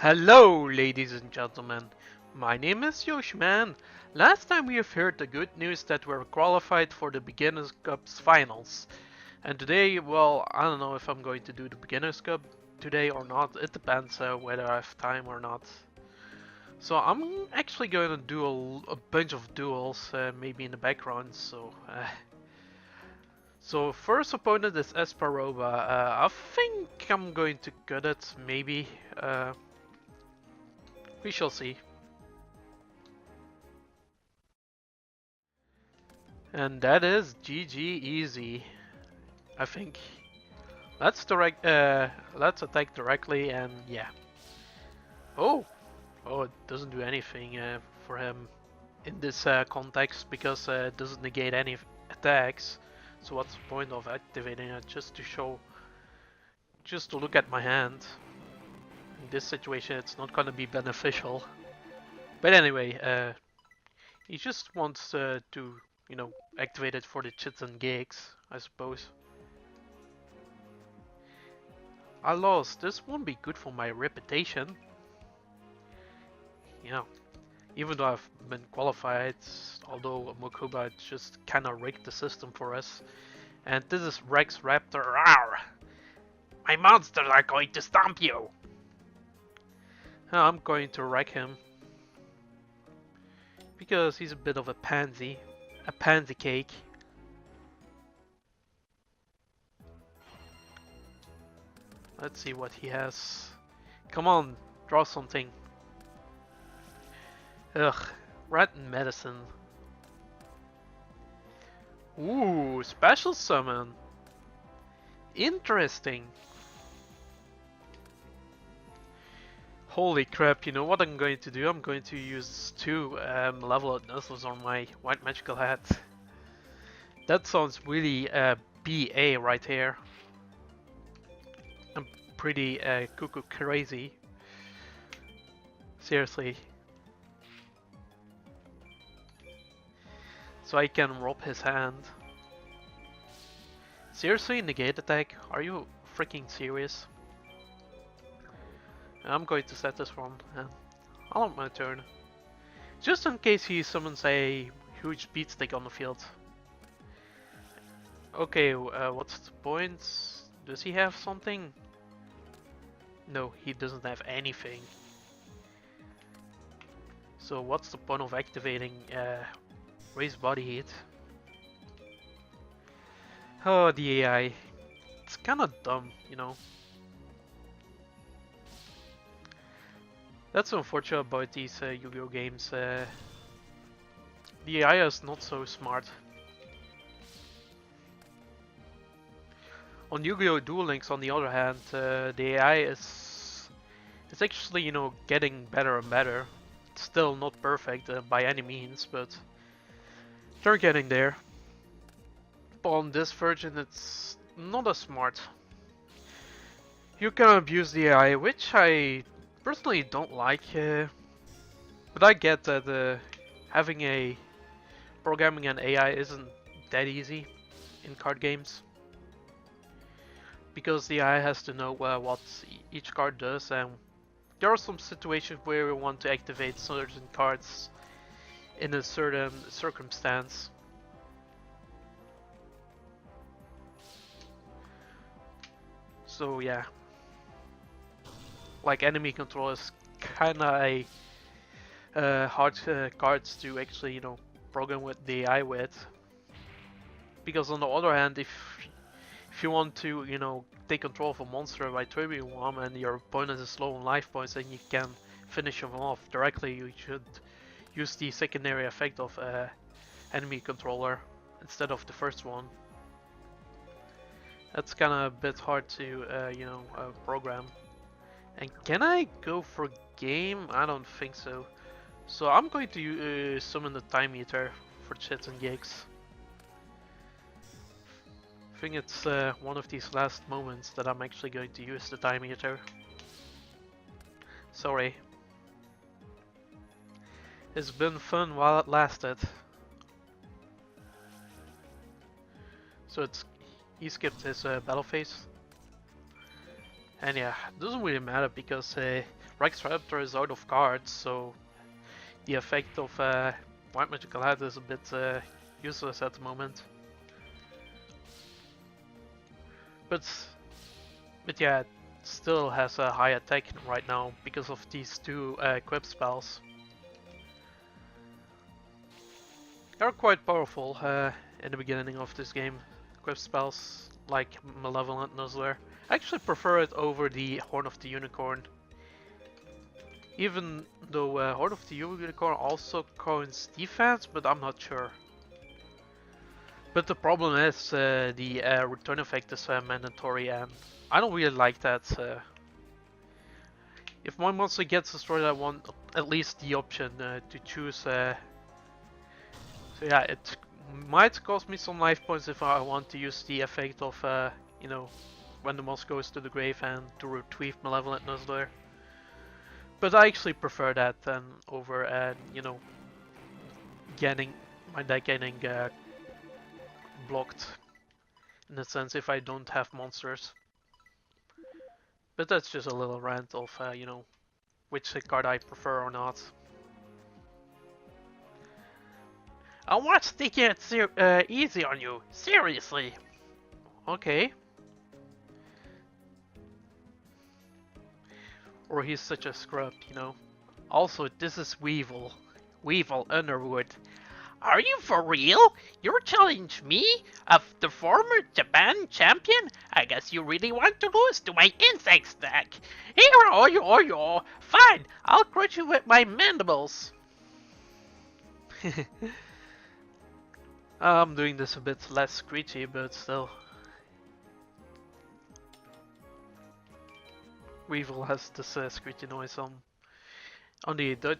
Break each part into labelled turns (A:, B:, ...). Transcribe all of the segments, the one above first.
A: Hello, ladies and gentlemen. My name is Yoshman. Last time we have heard the good news that we're qualified for the Beginners Cup's finals. And today, well, I don't know if I'm going to do the Beginners Cup today or not. It depends whether I have time or not. So I'm actually going to do a bunch of duels, maybe in the background. So first opponent is Esparoba. I think I'm going to cut it, maybe. We shall see. And that is GG easy, I think. Let's attack directly and yeah. Oh, oh, it doesn't do anything for him in this context because it doesn't negate any attacks. So what's the point of activating it? Just to show, just to look at my hand. In this situation, it's not gonna be beneficial. But anyway, he just wants to, activate it for the chits and gigs, I suppose. I lost. This won't be good for my reputation. You know, even though I've been qualified, although Mokuba just kinda rigged the system for us. And this is Rex Raptor. Rawr! My monsters are going to stomp you! I'm going to wreck him. Because he's a bit of a pansy. A pansy cake. Let's see what he has. Come on, draw something. Ugh, rat and medicine. Ooh, special summon. Interesting. Holy crap, you know what I'm going to do? I'm going to use two level up nuzzles on my white magical hat. That sounds really BA right here. I'm pretty cuckoo crazy. Seriously. So I can rob his hand. Seriously, negate attack? Are you freaking serious? I'm going to set this one and I'll have my turn. Just in case he summons a huge beatstick on the field. Okay, what's the point? Does he have something? No, he doesn't have anything. So what's the point of activating raise body heat? Oh, the AI. It's kinda dumb, you know. That's unfortunate about these Yu-Gi-Oh games. The AI is not so smart. On Yu-Gi-Oh Duel Links, on the other hand, the AI is actually, getting better and better. It's still not perfect by any means, but they're getting there. But on this version, it's not as smart. You can abuse the AI, which I personally don't like, but I get that having a programming an AI isn't that easy in card games, because the AI has to know what each card does, and there are some situations where we want to activate certain cards in a certain circumstance. So yeah, like enemy control is kinda a hard cards to actually, program with the AI with. Because on the other hand, if you want to, take control of a monster by triggering one and your opponent is low on life points and you can finish him off directly, you should use the secondary effect of enemy controller instead of the first one. That's kind of a bit hard to, program. And can I go for game? I don't think so. So I'm going to summon the time meter for chits and gigs. I think it's one of these last moments that I'm actually going to use the time meter. Sorry. It's been fun while it lasted. So he skipped his battle phase. And yeah, it doesn't really matter because Rex Raptor is out of cards, so the effect of White Magical Hat is a bit useless at the moment. But yeah, it still has a high attack right now because of these two equip spells. They're quite powerful in the beginning of this game. Equip spells like Malevolent Nuzzler. I actually prefer it over the Horn of the Unicorn. Even though Horn of the Unicorn also counts defense, but I'm not sure. But the problem is the return effect is mandatory, and I don't really like that. If my monster gets destroyed, I want at least the option to choose. So yeah, it might cost me some life points if I want to use the effect of, you know, when the monster goes to the grave and to retrieve Malevolent Nuzzler. But I actually prefer that than over, you know, getting my deck getting blocked. In a sense, if I don't have monsters. But that's just a little rant of, you know, which card I prefer or not. I want to take it easy on you, seriously. Okay. Or he's such a scrub, you know. Also, this is Weevil. Weevil Underwood. Are you for real? You're challenging me? Of the former Japan champion? I guess you really want to lose to my insect stack. Here, oh, fine, I'll crush you with my mandibles. I'm doing this a bit less screechy, but still. Weevil has this screechy noise on the Dutch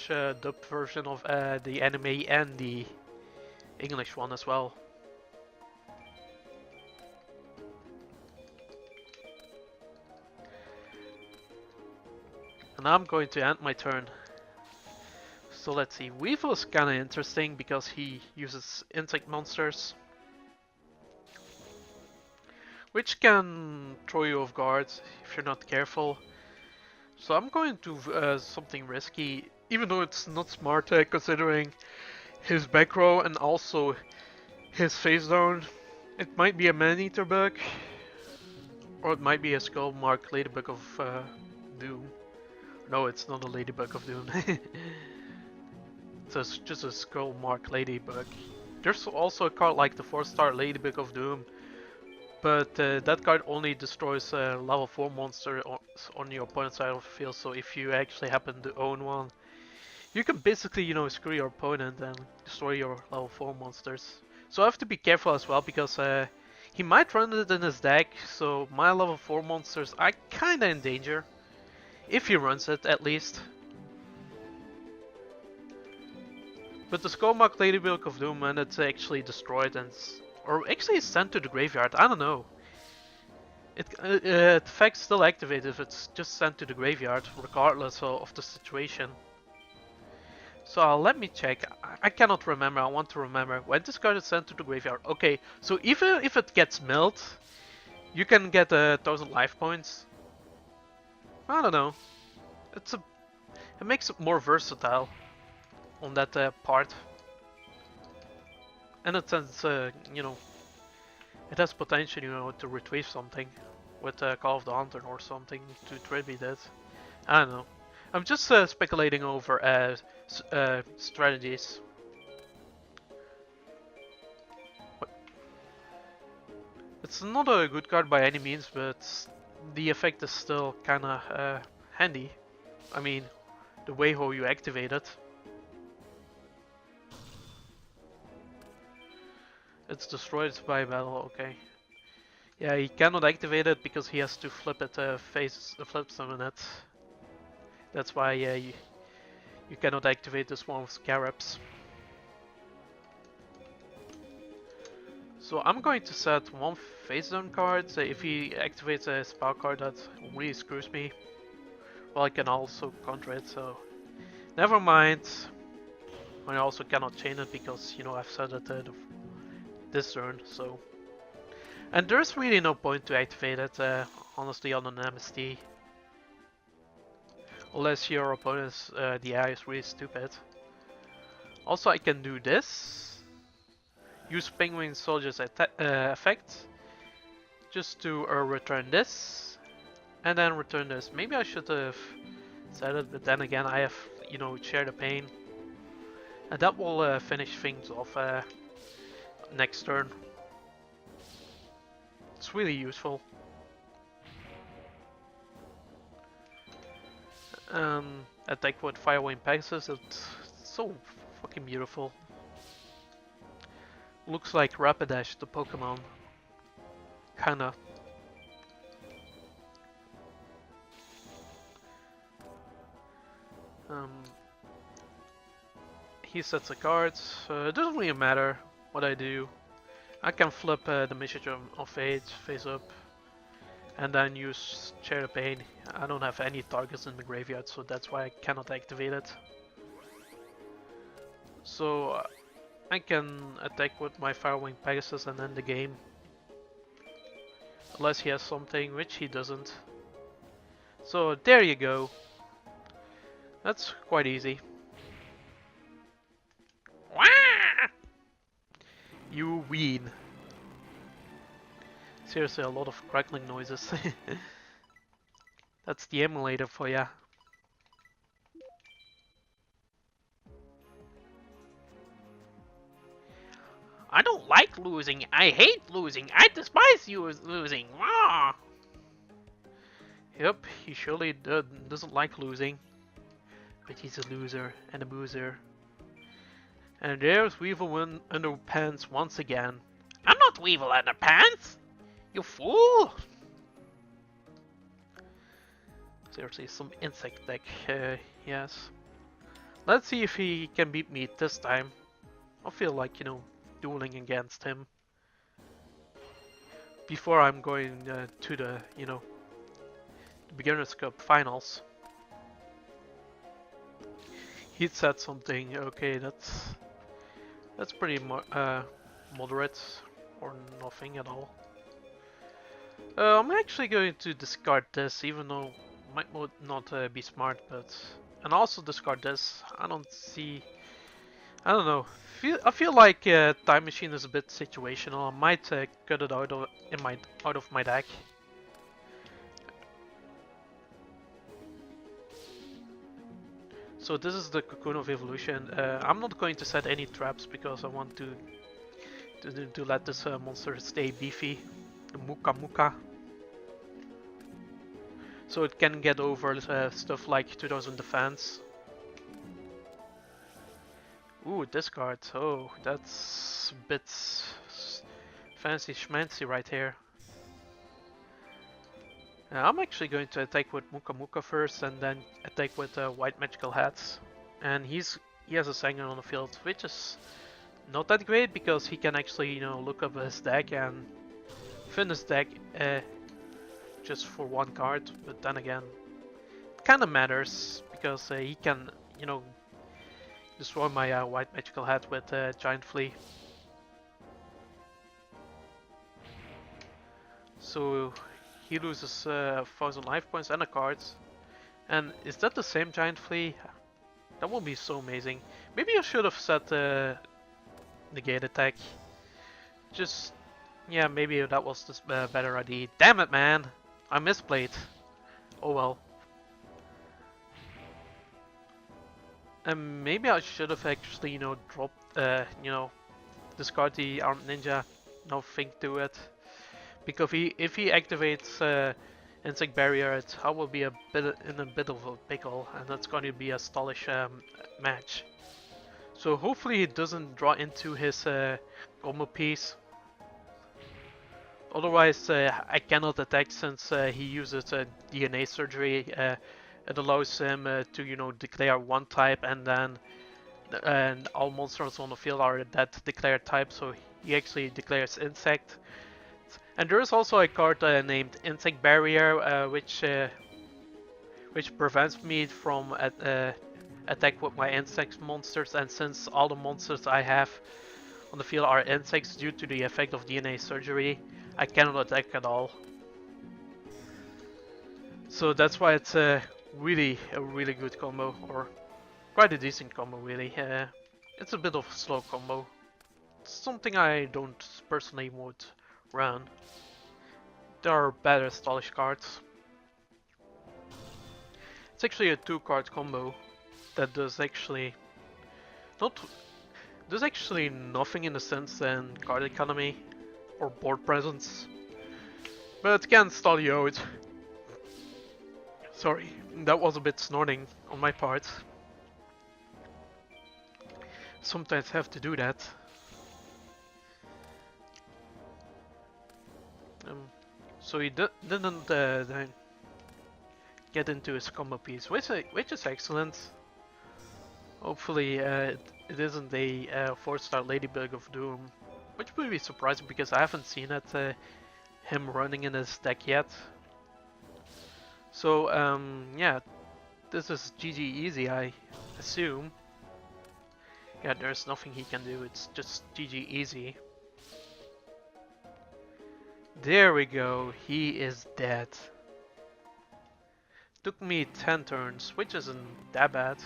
A: dubbed version of the anime and the English one as well. And I'm going to end my turn. So let's see, Weevil is kinda interesting because he uses insect monsters, which can throw you off guard if you're not careful. So I'm going to something risky, even though it's not smart considering his back row and also his face down. It might be a man-eater bug, or it might be a skull mark ladybug of doom. No, it's not a ladybug of doom. It's just a skull mark ladybug. There's also a card like the 4-star ladybug of doom, but that card only destroys level 4 monster on your opponent's side of the field. So if you actually happen to own one, you can basically, you know, screw your opponent and destroy your level 4 monsters. So I have to be careful as well because he might run it in his deck. So my level 4 monsters are kinda in danger. If he runs it, at least. But the Skullmark Ladybug of Doom, and it's actually destroyed and or actually sent to the graveyard. I don't know. The effect's still activated if it's just sent to the graveyard, regardless of the situation. So let me check. I cannot remember. I want to remember when this card is sent to the graveyard. Okay, so even if it gets milled, you can get 1,000 life points. I don't know. It makes it more versatile on that part. And it says, you know, it has potential, you know, to retrieve something with Call of the Hunter or something to tribute it. I don't know. I'm just speculating over strategies. It's not a good card by any means, but the effect is still kinda handy. I mean, the way how you activate it. It's destroyed by battle, okay. Yeah, he cannot activate it because he has to flip it, flip summon it. That's why you cannot activate this one with Scarabs. So I'm going to set one face down card. So if he activates a spell card that really screws me, well, I can also counter it, so never mind. I also cannot chain it because, you know, I've set it this turn, so. And there's really no point to activate it. honestly, on an MST. Unless your opponent's DI is really stupid. Also, I can do this. Use Penguin Soldier's effect. Just to return this. And then return this. Maybe I should have said it, but then again, I have, you know, share the pain. And that will finish things off next turn. It's really useful. Attack with Firewing Pegasus, it's so fucking beautiful. Looks like Rapidash, the Pokemon. Kinda. He sets a card. It doesn't really matter what I do. I can flip the Message of Fate face up. And then use Share the Pain. I don't have any targets in the graveyard, so that's why I cannot activate it. So I can attack with my Firewing Pegasus and end the game. Unless he has something, which he doesn't. So there you go. That's quite easy. You win. Seriously, a lot of crackling noises. That's the emulator for ya. I don't like losing. I hate losing. I despise you losing. Ah. Yep, he surely doesn't like losing. But he's a loser and a boozer. And there's Weevil Underpants once again. I'm not Weevil Underpants! You fool! Seriously, some insect deck, yes. Let's see if he can beat me this time. I feel like, you know, dueling against him. Before I'm going to the, you know, Beginner's Cup finals. He said something, okay, that's pretty moderate, or nothing at all. I'm actually going to discard this, even though it might not be smart, but... And also discard this. I don't know. I feel like Time Machine is a bit situational. I might cut it out of my deck. So this is the Cocoon of Evolution. I'm not going to set any traps because I want to let this monster stay beefy. The Muka Muka. So it can get over stuff like 2000 defense. Ooh, discard. Oh, that's a bit fancy schmancy right here. I'm actually going to attack with Muka Muka first and then attack with White Magical Hats. And he has a Sanguine on the field, which is not that great because he can actually, you know, look up his deck and finish deck just for one card. But then again, it kind of matters because he can, you know, destroy my White Magical Hat with Giant Flea. So he loses 1000 life points and a card. And is that the same Giant Flea? That would be so amazing. Maybe I should have set Negate Attack. Just, yeah, maybe that was the better idea. Damn it, man! I misplayed. Oh well. And maybe I should have actually, you know, dropped, you know, discard the Armed Ninja. No think to it. Because if he activates Insect Barrier, I will be in a bit of a pickle, and that's going to be a stallish match. So hopefully he doesn't draw into his combo piece. Otherwise, I cannot attack since he uses DNA surgery. It allows him to, you know, declare one type, and then all monsters on the field are that declared type. So he actually declares insect. And there is also a card named Insect Barrier, which prevents me from attack with my insect monsters. And since all the monsters I have on the field are insects due to the effect of DNA surgery, I cannot attack at all. So that's why it's a really good combo, or quite a decent combo really. It's a bit of a slow combo. It's something I don't personally would run. There are better stylish cards. It's actually a 2-card combo that does actually not does actually nothing in the sense than card economy or board presence, but it can stall you out. Sorry, that was a bit snorting on my part. Sometimes have to do that. So he didn't get into his combo piece, which is excellent. Hopefully it isn't a 4-star Ladybug of Doom, which would be surprising because I haven't seen it, him running in his deck yet. So yeah, this is GG easy, I assume. Yeah, there's nothing he can do, it's just GG easy. There we go, he is dead. Took me 10 turns, which isn't that bad.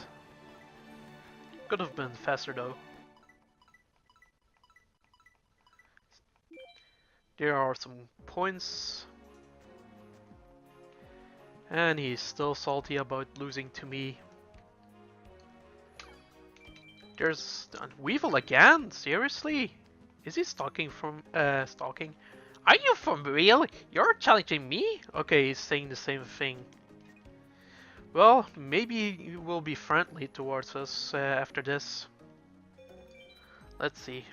A: Could have been faster though. There are some points. And he's still salty about losing to me. There's Weevil again? Seriously? Is he stalking from stalking? Are you for real? You're challenging me? Okay, he's saying the same thing. Well, maybe he will be friendly towards us after this. Let's see.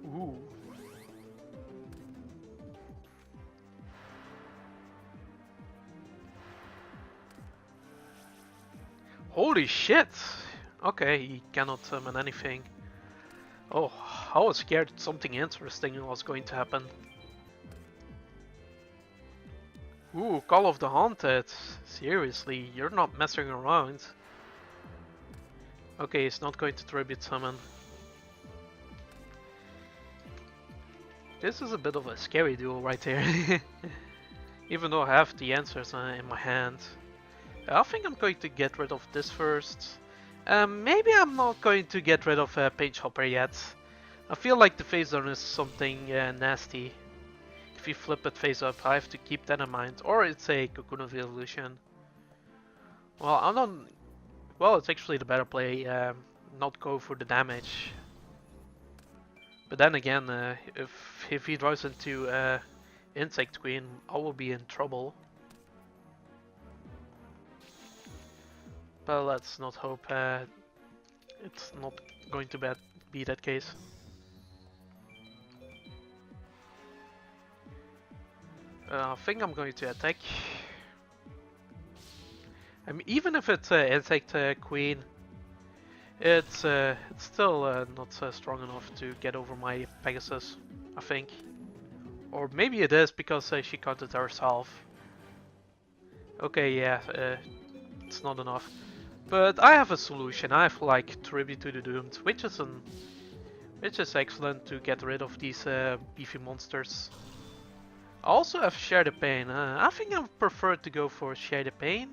A: Ooh. Holy shit! Okay, he cannot summon anything. Oh, I was scared something interesting was going to happen. Ooh, Call of the Haunted. Seriously, you're not messing around. Okay, he's not going to Tribute Summon. This is a bit of a scary duel right here. Even though I have the answers in my hand. I think I'm going to get rid of this first. Maybe I'm not going to get rid of Page Hopper yet. I feel like the face down is something nasty. If you flip it face up, I have to keep that in mind. Or it's a Cocoon of Evolution. Well, I'm not... Well, it's actually the better play. Not go for the damage. But then again, if he drives into Insect Queen, I will be in trouble. But let's not hope it's not going to be that case. I think I'm going to attack. I mean, even if it's Insect Queen, it's still not strong enough to get over my Pegasus, I think. Or maybe it is because she counted herself. Okay, yeah, it's not enough. But I have a solution. I have like Tribute to the Doomed, which is excellent to get rid of these beefy monsters. I also have Share the Pain. I think I prefer to go for Share the Pain.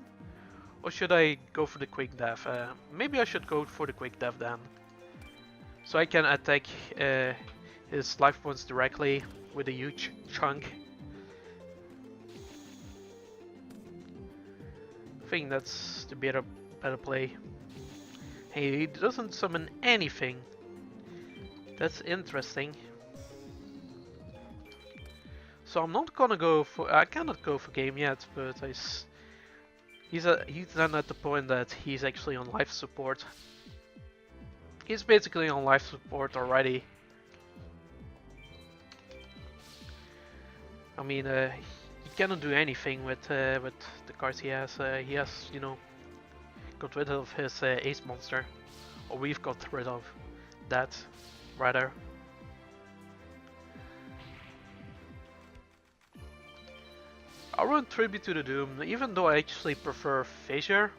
A: Or should I go for the Quick Death? Maybe I should go for the Quick Death then. So I can attack his life points directly with a huge chunk. I think that's the better play. Hey, he doesn't summon anything. That's interesting. So I'm not gonna go for... I cannot go for game yet, but he's then at the point that he's actually on life support. He's basically on life support already. I mean, he cannot do anything with the cards he has. He has, you know, got rid of his ace monster, or we've got rid of that, rather. I'll run Tribute to the Doom, even though I actually prefer Fissure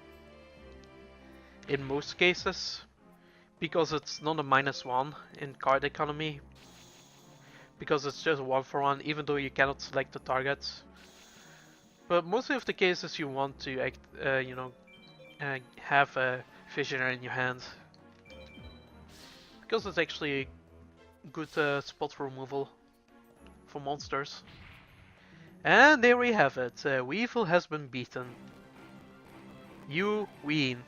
A: in most cases, because it's not a -1 in card economy, because it's just 1-for-1, even though you cannot select the targets. But mostly of the cases you want to act, have a visionary in your hand, because it's actually a good spot removal for monsters. And there we have it. Weevil has been beaten. You win.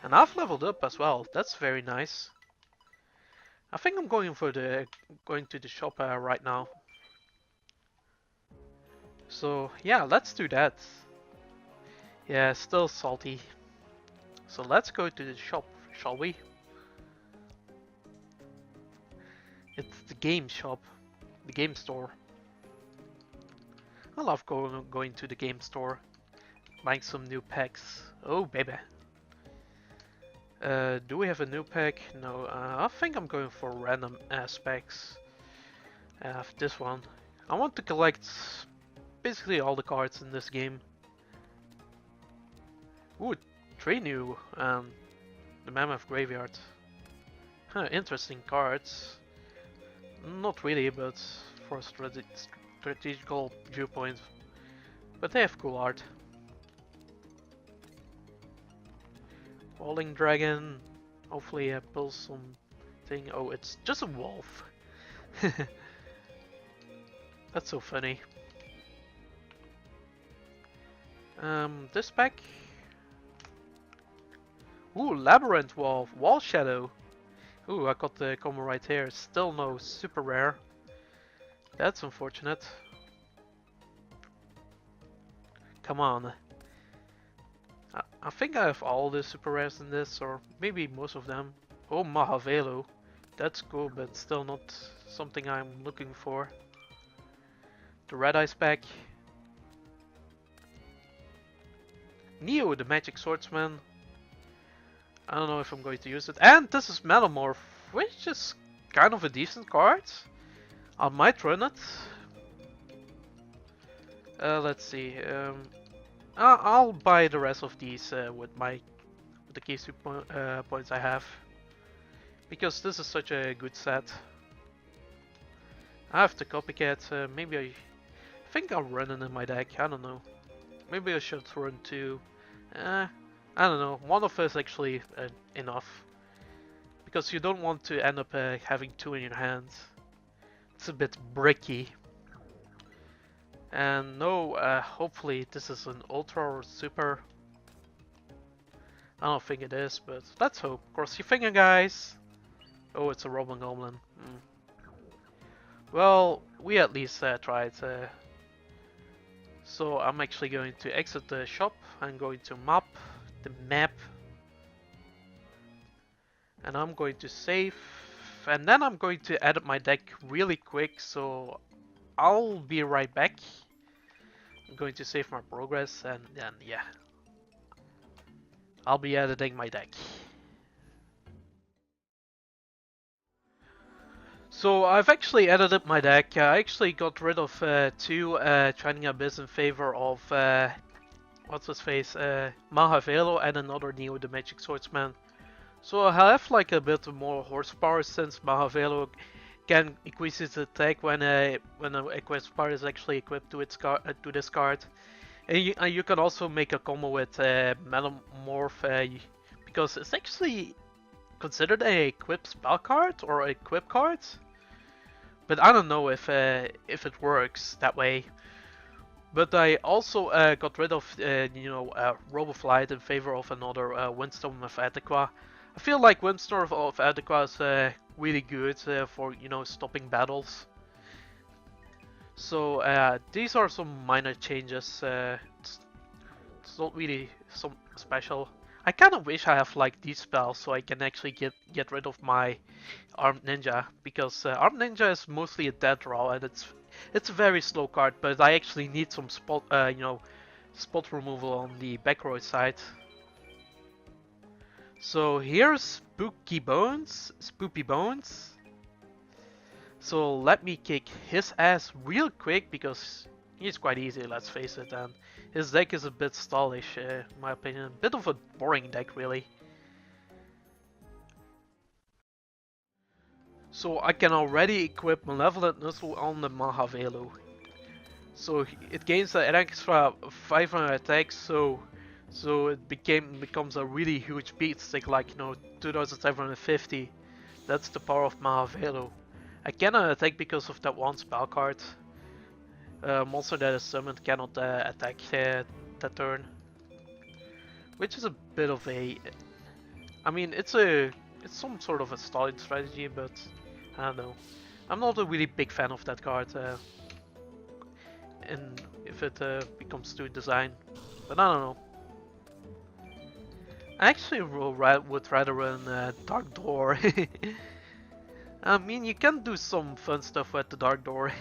A: And I've leveled up as well. That's very nice. I think I'm going to the shop right now. So yeah, let's do that. Yeah, still salty. So let's go to the shop, shall we? It's the game shop, the game store. I love going to the game store, buying some new packs. Oh baby. Do we have a new pack? No, I think I'm going for random aspects. I have this one. I want to collect basically all the cards in this game. Ooh, 3 new. The Mammoth Graveyard. Huh, interesting cards. Not really, but for a strategical viewpoint. But they have cool art. Falling Dragon. Hopefully I pull something. Oh, it's just a wolf. That's so funny. This pack. Ooh, Labyrinth Wolf, Wall Shadow. Ooh, I got the combo right here. Still no super rare. That's unfortunate. Come on. I think I have all the super rares in this, or maybe most of them. Oh, Mahavelo. That's cool, but still not something I'm looking for. The Red Ice pack. Neo, the Magic Swordsman. I don't know if I'm going to use it. And this is Metamorph, which is kind of a decent card. I might run it. Let's see. I'll buy the rest of these with the key points I have, because this is such a good set. I have the copycat. Maybe I think I'll run it in my deck. I don't know. Maybe I should run 2. I don't know. One of us actually enough, because you don't want to end up having 2 in your hands. It's a bit bricky. And no, hopefully this is an ultra or super. I don't think it is, but let's hope. Cross your finger, guys. Oh, it's a Robin Goblin. Well, we at least tried. So I'm actually going to exit the shop. I'm going to the map. And I'm going to save. And then I'm going to edit my deck really quick, so I'll be right back. I'm going to save my progress, and then yeah, I'll be editing my deck. So I've actually edited my deck. I actually got rid of 2 Training Abyss in favor of what's his face, Mahavelo, and another Neo, the Magic Swordsman. So I have like a bit more horsepower, since Mahavelo can increase its attack when a quest card is actually equipped to its to this card. And you can also make a combo with Metamorph, because it's actually considered a equip spell card or a equip card. But I don't know if it works that way. But I also got rid of Roboflight in favor of another Windstorm of Ataqua. I feel like Windstorm of Ataqua is really good for stopping battles. So these are some minor changes. It's not really some special. I kind of wish I have like these spells so I can actually get rid of my Armed Ninja, because Armed Ninja is mostly a dead draw, and it's a very slow card, but I actually need some spot spot removal on the back row side. So here's Spooky Bones. So let me kick his ass real quick, because he's quite easy, let's face it, and his deck is a bit stallish, in my opinion. A bit of a boring deck, really. So I can already equip Malevolent Missile on the Mahavelu. So it gains an extra 500 attacks, so it becomes a really huge beat stick, like 2750. That's the power of Mahavelu. I cannot attack because of that one spell card. Monster that is summoned cannot attack that turn, which is a bit of a. I mean, it's some sort of a stalling strategy, but I don't know. I'm not a really big fan of that card. And if it becomes too design. But I don't know. I actually would rather run Dark Door. I mean, you can do some fun stuff with the Dark Door.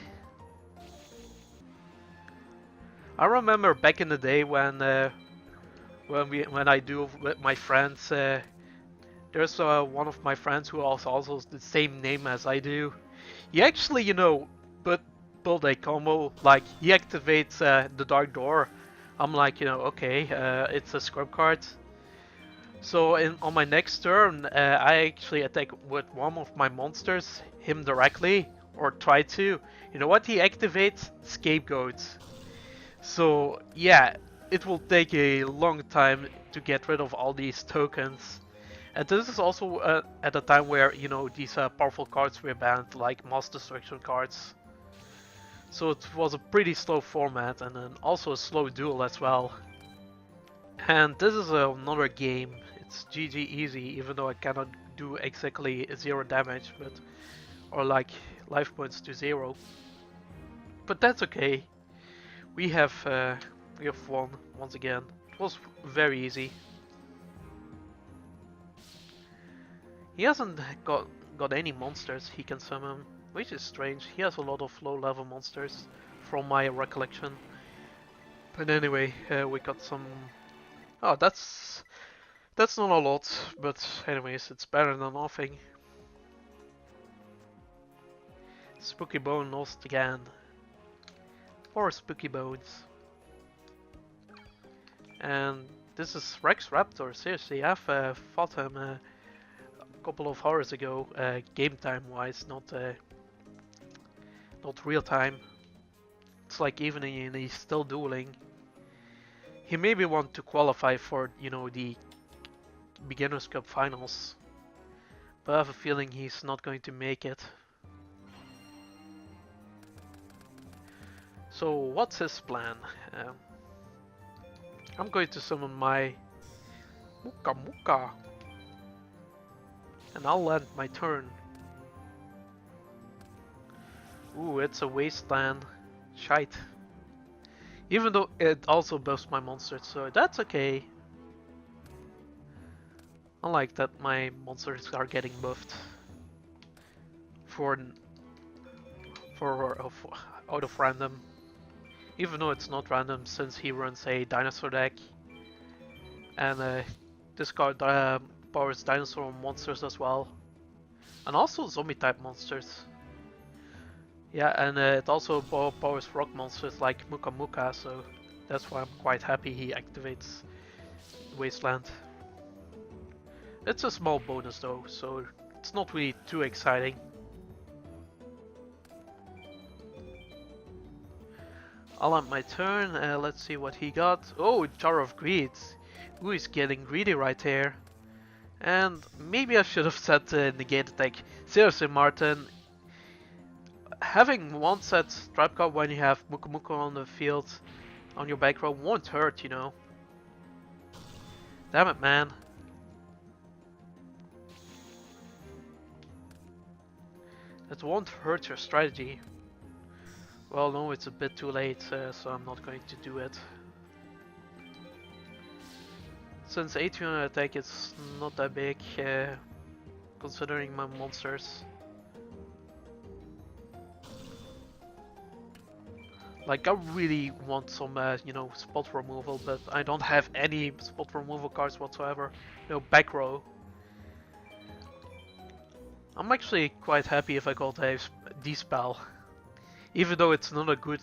A: I remember back in the day when I do with my friends. There's one of my friends who has also the same name as I do. He actually, but build a combo, like he activates the Dark Door. I'm like, okay, it's a scrub card. So on my next turn, I actually attack with one of my monsters, him directly, or try to. You know what? He activates Scapegoat. So yeah, it will take a long time to get rid of all these tokens. And this is also at a time where, these powerful cards were banned, like Mass Destruction cards. So it was a pretty slow format, and then also a slow duel as well. And this is another game. It's GG easy, even though I cannot do exactly 0 damage, or like life points to 0. But that's okay. We have won once again. It was very easy. He hasn't got any monsters he can summon, which is strange. He has a lot of low level monsters from my recollection. But anyway, we got some. Oh, that's not a lot, but anyways, it's better than nothing. Spooky Bone lost again. Poor Spooky Bones. And this is Rex Raptor. Seriously, I've fought him a couple of hours ago, game time wise, not real time. It's like evening and he's still dueling. He maybe want to qualify for, the Beginners Cup finals, but I have a feeling he's not going to make it. So what's his plan? I'm going to summon my Muka Muka, and I'll end my turn. Ooh, it's a wasteland. Shite. Even though it also buffs my monsters, so that's okay. I like that my monsters are getting buffed for out of random. Even though it's not random, since he runs a dinosaur deck, and this card powers dinosaur monsters as well, and also zombie type monsters. Yeah, and it also powers rock monsters like Muka Muka, so that's why I'm quite happy he activates Wasteland. It's a small bonus though, so it's not really too exciting. I'll end my turn, let's see what he got. Oh, Jar of Greed. Ooh, he's getting greedy right here. And maybe I should have said negate attack. Seriously, Martin, having one set Stripe Card when you have Muka Muka on the field on your back row won't hurt, Damn it, man. It won't hurt your strategy. Well, no, it's a bit too late, so I'm not going to do it. Since 800 attack is not that big, considering my monsters. Like, I really want some, spot removal, but I don't have any spot removal cards whatsoever. No back row. I'm actually quite happy if I got a D-spell. Even though it's not a good,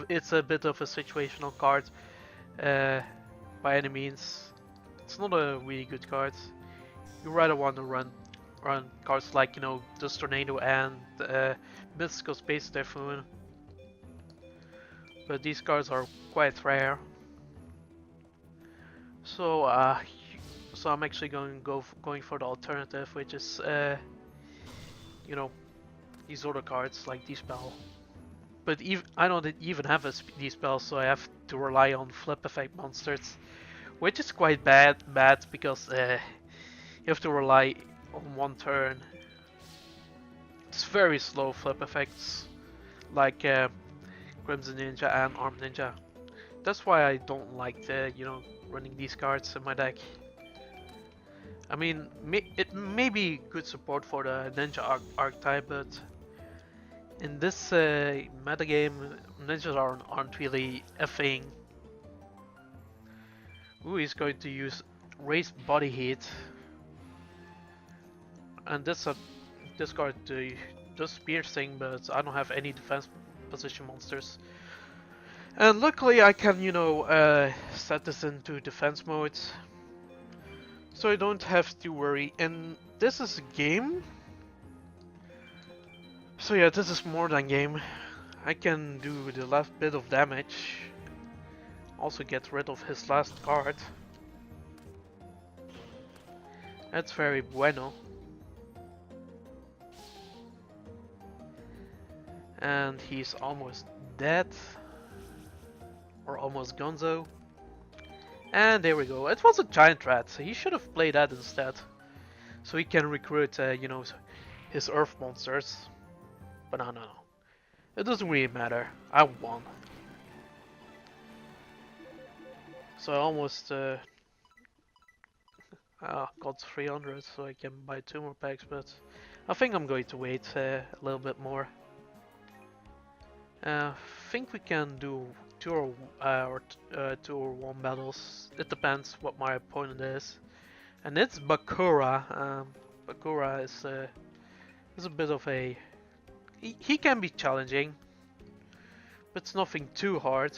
A: it's a bit of a situational card by any means. It's not a really good card. You rather want to run on cards like, you know, this Tornado and Mystical Space Typhoon. But these cards are quite rare. So so I'm actually going for the alternative, which is you know, these other cards like D-Spell. But I don't even have a D-Spell, so I have to rely on flip effect monsters, which is quite bad because you have to rely on one turn. It's very slow flip effects, like Crimson Ninja and Armed Ninja. That's why I don't like you know, running these cards in my deck. I mean, it may be good support for the Ninja archetype, but in this metagame, ninjas aren't really a thing. Ooh, he's going to use raised body heat, and this card does piercing, but I don't have any defense position monsters. And luckily, I can, you know, set this into defense mode, so I don't have to worry. And this is a game. So yeah, this is more than game. I can do the last bit of damage. Also get rid of his last card. That's very bueno. And he's almost dead. Or almost gonzo. And there we go. It was a giant rat, so he should have played that instead. So he can recruit, you know, his earth monsters. But no. It doesn't really matter. I won. So I almost got 300, so I can buy 2 more packs, but I think I'm going to wait a little bit more. I think we can do 2 or 1 battles. It depends what my opponent is. And it's Bakura. Bakura is a bit of a... He can be challenging, but it's nothing too hard.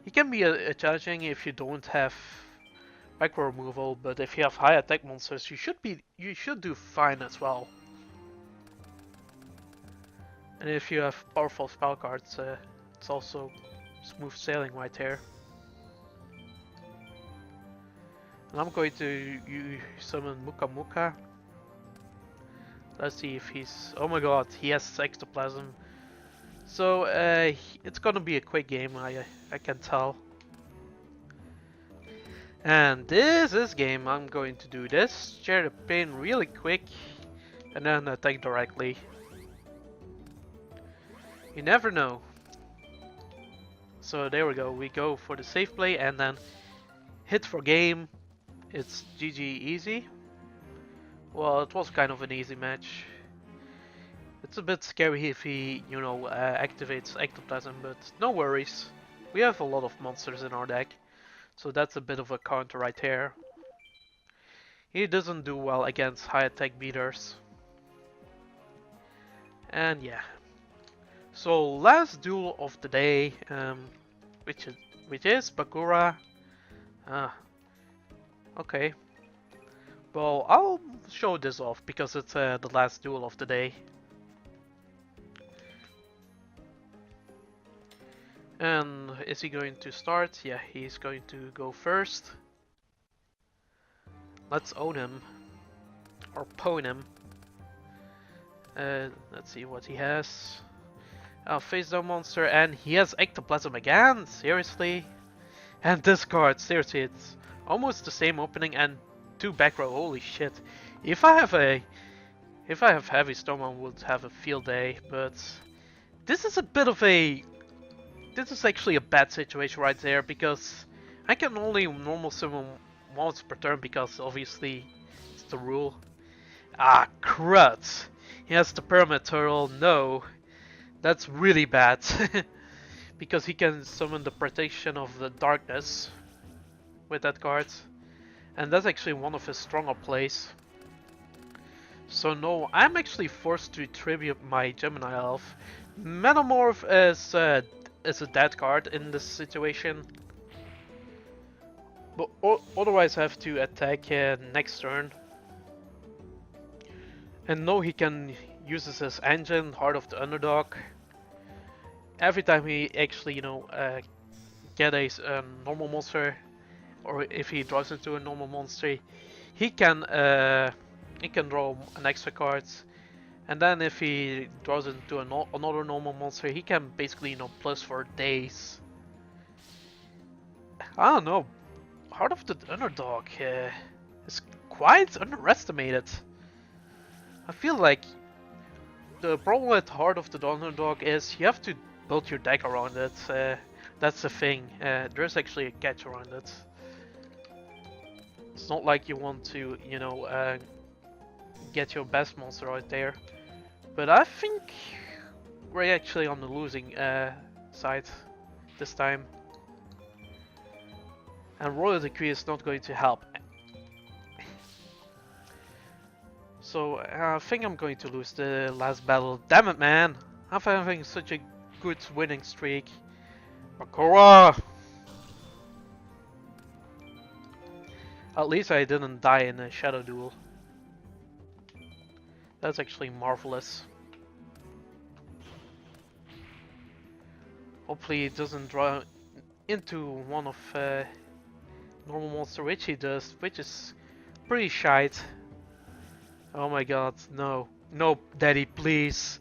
A: He can be a challenging if you don't have backrow removal, but if you have high attack monsters, you should do fine as well. And if you have powerful spell cards, it's also smooth sailing right here. And I'm going to summon Muka Muka. Let's see if he's... Oh my god, he has Ectoplasm. So it's gonna be a quick game, I can tell. And this is game. I'm going to do this, share the pain really quick, and then attack directly. You never know. So there we go. We go for the safe play and then hit for game. It's GG easy. Well, it was kind of an easy match. It's a bit scary if he, you know, activates Ectoplasm, but no worries. We have a lot of monsters in our deck, so that's a bit of a counter right here. He doesn't do well against high attack beaters. And yeah. So last duel of the day, which is Bakura. Okay. Well, I'll show this off because it's the last duel of the day. And is he going to start? Yeah, he's going to go first. Let's own him. Or pwn him. Let's see what he has. Face down monster, and he has Ectoplasm again? Seriously? And this card, seriously, it's almost the same opening and 2 back row, holy shit. If I have Heavy Storm, I would have a field day, but this is a bit of a... This is actually a bad situation right there, because I can only normal summon once per turn, because obviously it's the rule. Ah, crud! He has the Pyramid Turtle, no. That's really bad. Because he can summon the Protection of the Darkness with that card. And that's actually one of his stronger plays. So no, I'm actually forced to tribute my Gemini Elf. Metamorph is a dead card in this situation. But otherwise I have to attack next turn. And no, he can uses his engine, Heart of the Underdog. Every time he actually, get a normal monster, or if he draws into a normal monster, he can draw an extra card. And then if he draws into another normal monster, he can basically, plus for days. I don't know. Heart of the Underdog is quite underestimated. I feel like the problem with Heart of the Underdog is you have to build your deck around it. That's the thing. There's actually a catch around it. It's not like you want to, get your best monster out there. But I think we're actually on the losing side this time. And Royal Decree is not going to help. So I think I'm going to lose the last battle. Damn it, man! I'm having such a good winning streak. Bakura! At least I didn't die in a shadow duel. That's actually marvelous. Hopefully it doesn't draw into one of normal monster, which he does, which is pretty shite. Oh my god, no. No, Daddy, please.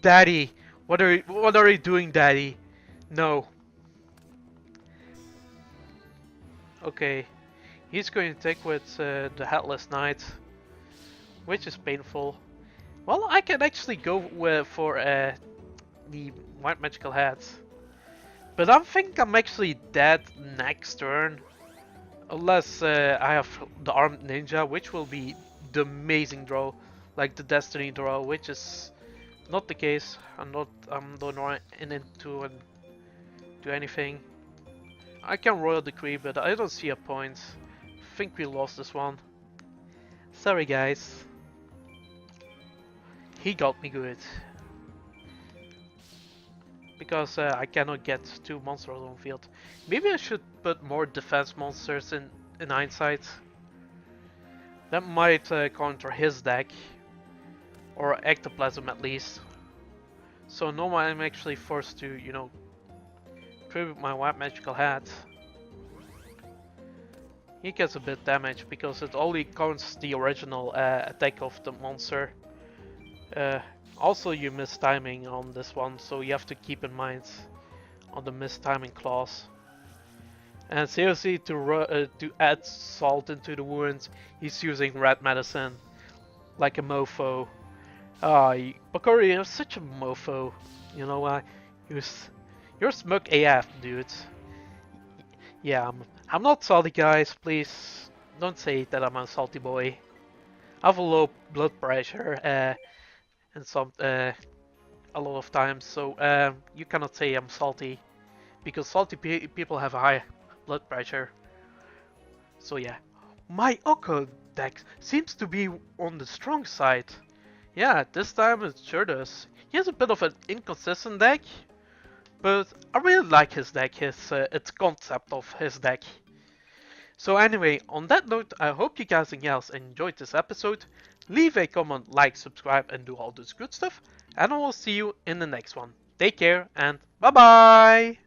A: Daddy! What are you doing, Daddy? No. Okay. He's going to take with the Headless Knight, which is painful. Well, I can actually go for the White Magical Hat. But I think I'm actually dead next turn. Unless I have the Armed Ninja, which will be the amazing draw. Like the Destiny draw, which is not the case. I'm not into do anything. I can Royal Decree, but I don't see a point. I think we lost this one. Sorry guys. He got me good. Because I cannot get 2 monsters on field. Maybe I should put more defense monsters in hindsight. That might counter his deck. Or Ectoplasm at least. So now I'm actually forced to, tribute my White Magical Hat. He gets a bit damage because it only counts the original attack of the monster. Also you miss timing on this one, so you have to keep in mind on the miss timing clause. And seriously, to add salt into the wounds, he's using red medicine like a mofo. Bakuri, you're such a mofo. You know why? You're smug AF, dude. Yeah, I'm not salty, guys. Please don't say that I'm a salty boy. I have a low blood pressure, and a lot of times, so you cannot say I'm salty, because salty people have a high blood pressure. So yeah, my Oko deck seems to be on the strong side. Yeah, this time it sure does. He has a bit of an inconsistent deck, but I really like his deck, its concept of his deck. So anyway, on that note, I hope you guys and gals enjoyed this episode. Leave a comment, like, subscribe, and do all this good stuff. And I will see you in the next one. Take care and bye bye!